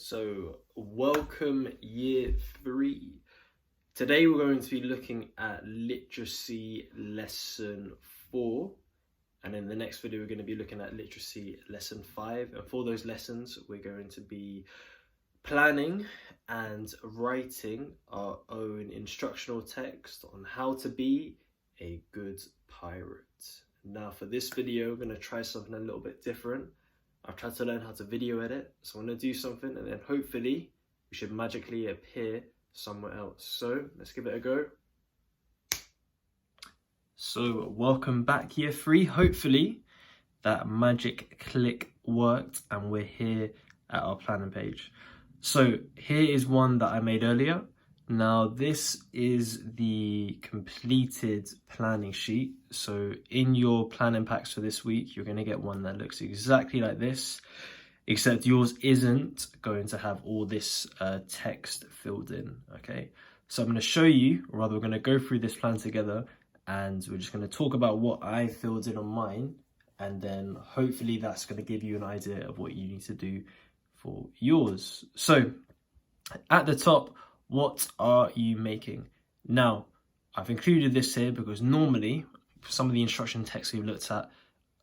So welcome year 3. Today we're going to be looking at literacy lesson 4, and in the next video we're going to be looking at literacy lesson 5, and for those lessons we're going to be planning and writing our own instructional text on how to be a good pirate. Now for this video we're going to try something a little bit different. I've tried to learn how to video edit, so I'm going to do something and then hopefully we should magically appear somewhere else. So let's give it a go. So welcome back year 3. Hopefully that magic click worked and we're here at our planning page. So here is one that I made earlier. Now this is the completed planning sheet. So in your planning packs for this week, you're going to get one that looks exactly like this, except yours isn't going to have all this text filled in. Okay, so I'm going to show you, or rather we're going to go through this plan together and we're just going to talk about what I filled in on mine, and then hopefully that's going to give you an idea of what you need to do for yours. So at the top, what are you making? Now, I've included this here because normally some of the instruction texts we've looked at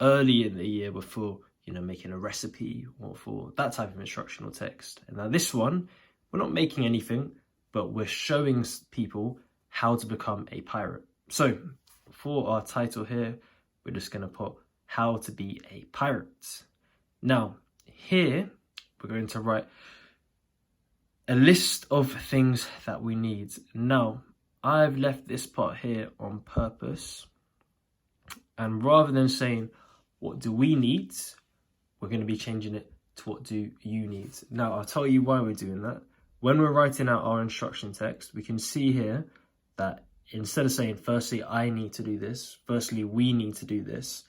early in the year were for, making a recipe or for that type of instructional text. And now this one, we're not making anything, but we're showing people how to become a pirate. So for our title here, we're just going to put how to be a pirate. Now here, we're going to write a list of things that we need. Now, I've left this part here on purpose. And rather than saying, what do we need? We're going to be changing it to what do you need? Now, I'll tell you why we're doing that. When we're writing out our instruction text, we can see here that instead of saying, firstly, I need to do this, firstly, we need to do this,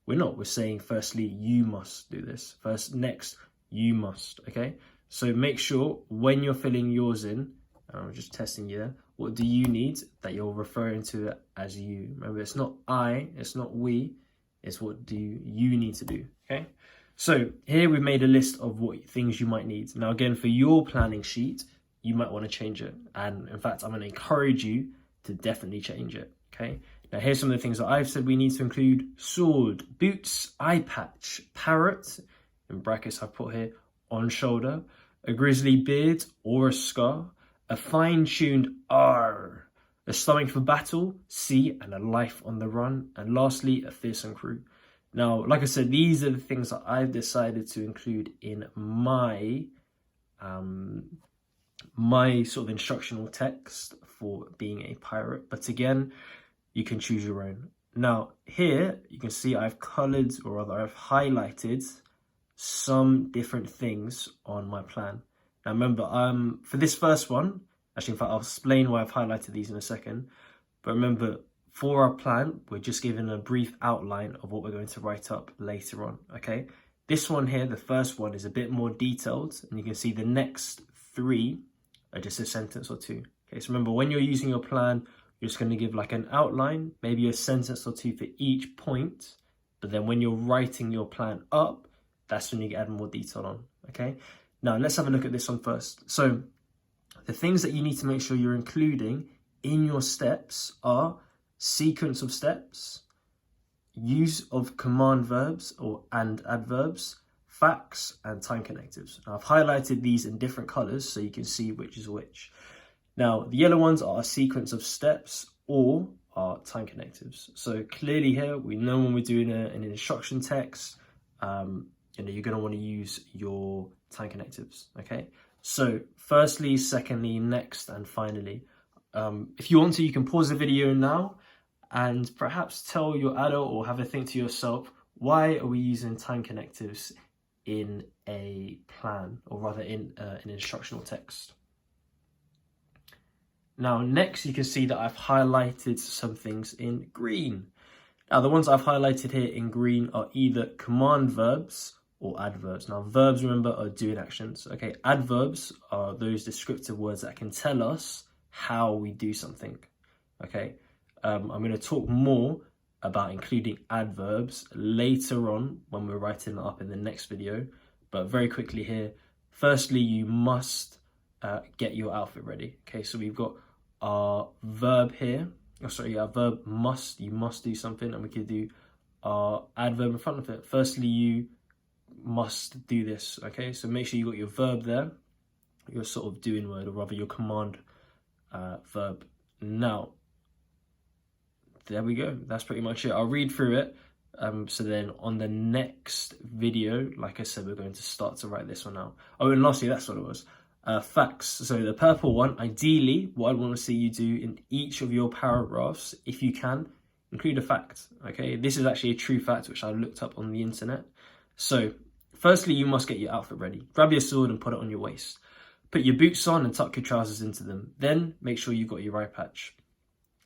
we're saying, firstly, you must do this. Next, you must, okay? So make sure when you're filling yours in, I'm just testing you there, what do you need, that you're referring to it as you. Remember, it's not I, it's not we, it's what do you need to do, okay? So here we've made a list of what things you might need. Now again, for your planning sheet, you might want to change it. And in fact, I'm going to encourage you to definitely change it, okay? Now here's some of the things that I've said we need to include: sword, boots, eye patch, parrot, in brackets I've put here, on shoulder, a grizzly beard or a scar, a fine-tuned R, a stomach for battle, C, and a life on the run, and lastly, a fearsome crew. Now, like I said, these are the things that I've decided to include in my my sort of instructional text for being a pirate. But again, you can choose your own. Now, here you can see I've colored, or rather I've highlighted some different things on my plan. Now remember, for this first one, actually in fact I'll explain why I've highlighted these in a second, but remember, for our plan we're just giving a brief outline of what we're going to write up later on, okay? This one here, the first one, is a bit more detailed, and you can see the next 3 are just a sentence or 2. Okay, so remember, when you're using your plan, you're just going to give like an outline, maybe a sentence or 2 for each point, but then when you're writing your plan up, that's when you add more detail on, okay? Now, let's have a look at this one first. So, the things that you need to make sure you're including in your steps are sequence of steps, use of command verbs and adverbs, facts, and time connectives. Now, I've highlighted these in different colors so you can see which is which. Now, the yellow ones are a sequence of steps or are time connectives. So, clearly here, we know when we're doing an instruction text, you're going to want to use your time connectives, okay? So firstly, secondly, next, and finally. If you want to, you can pause the video now and perhaps tell your adult or have a think to yourself, why are we using time connectives in a plan, or rather in an instructional text? Now, next you can see that I've highlighted some things in green. Now, the ones I've highlighted here in green are either command verbs or adverbs. Now, verbs, remember, are doing actions. Okay, adverbs are those descriptive words that can tell us how we do something. Okay, I'm going to talk more about including adverbs later on when we're writing it up in the next video. But very quickly here, Firstly, you must get your outfit ready. Okay, so we've got our verb here. Oh, sorry, our verb must. You must do something, and we could do our adverb in front of it. Firstly, you must do this. Okay, so make sure you got your verb there, your sort of doing word, or rather your command verb. Now, there we go. That's pretty much it. I'll read through it. So then on the next video, like I said, we're going to start to write this one out. Oh, and lastly, that's what it was. Facts. So the purple one, ideally, what I want to see you do in each of your paragraphs, if you can, include a fact. Okay, this is actually a true fact, which I looked up on the internet. So firstly, you must get your outfit ready. Grab your sword and put it on your waist. Put your boots on and tuck your trousers into them. Then make sure you've got your eye patch.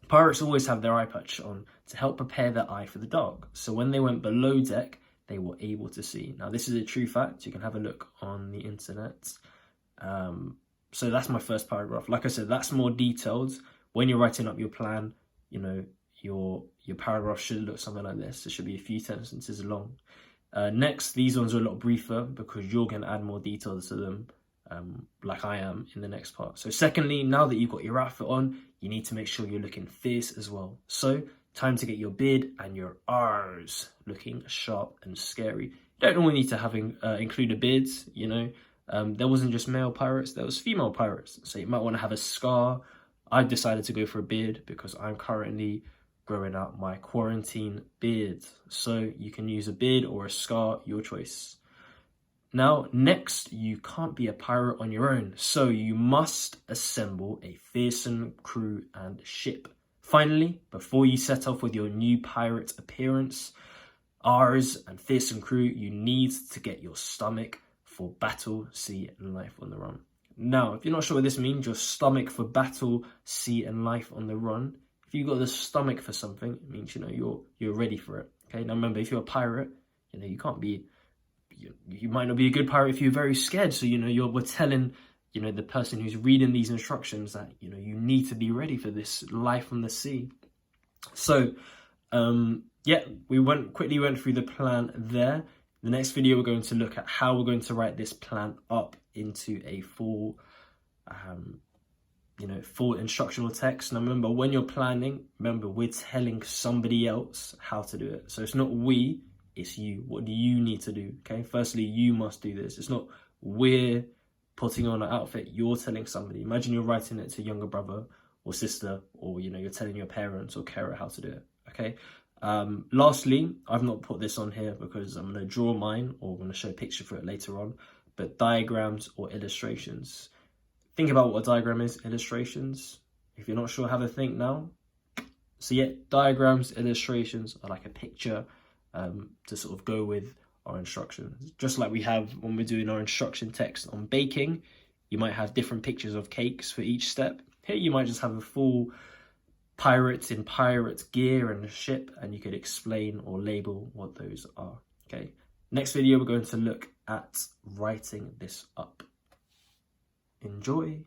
Pirates always have their eye patch on to help prepare their eye for the dark. So when they went below deck, they were able to see. Now, this is a true fact. You can have a look on the internet. So that's my first paragraph. Like I said, that's more detailed. When you're writing up your plan, you know, your paragraph should look something like this. It should be a few sentences long. Next, these ones are a lot briefer because you're going to add more details to them. Like I am in the next part. So secondly, now that you've got your outfit on, you need to make sure you're looking fierce as well. So time to get your beard and your R's looking sharp and scary. You don't only need to have include a beard, you know. There wasn't just male pirates, there was female pirates. So you might want to have a scar. I've decided to go for a beard because I'm currently growing out my quarantine beard. So you can use a beard or a scar, your choice. Now, next, you can't be a pirate on your own, so you must assemble a fearsome crew and ship. Finally, before you set off with your new pirate appearance, R's and fearsome crew, you need to get your stomach for battle, sea, and life on the run. Now, if you're not sure what this means, your stomach for battle, sea, and life on the run. If you've got the stomach for something, it means, you know, you're ready for it. Okay, now remember, if you're a pirate, you know, you can't be... You might not be a good pirate if you're very scared. So, you know, we're telling, you know, the person who's reading these instructions that, you know, you need to be ready for this life on the sea. So, yeah, we quickly went through the plan there. The next video, we're going to look at how we're going to write this plan up into a full, full instructional text. Now, remember, when you're planning, remember, we're telling somebody else how to do it. So it's not we. It's you. What do you need to do? Okay, firstly, you must do this. It's not we're putting on an outfit, you're telling somebody. Imagine you're writing it to younger brother or sister, or, you know, you're telling your parents or carer how to do it. Okay. Lastly, I've not put this on here because I'm going to draw mine, or I'm going to show a picture for it later on, but diagrams or illustrations. Think about what a diagram is, illustrations. If you're not sure, have a think now. So yeah, diagrams, illustrations are like a picture to sort of go with our instructions. Just like we have when we're doing our instruction text on baking, you might have different pictures of cakes for each step. Here you might just have a full pirates in pirate gear and a ship, and you could explain or label what those are. Okay, next video we're going to look at writing this up. Enjoy.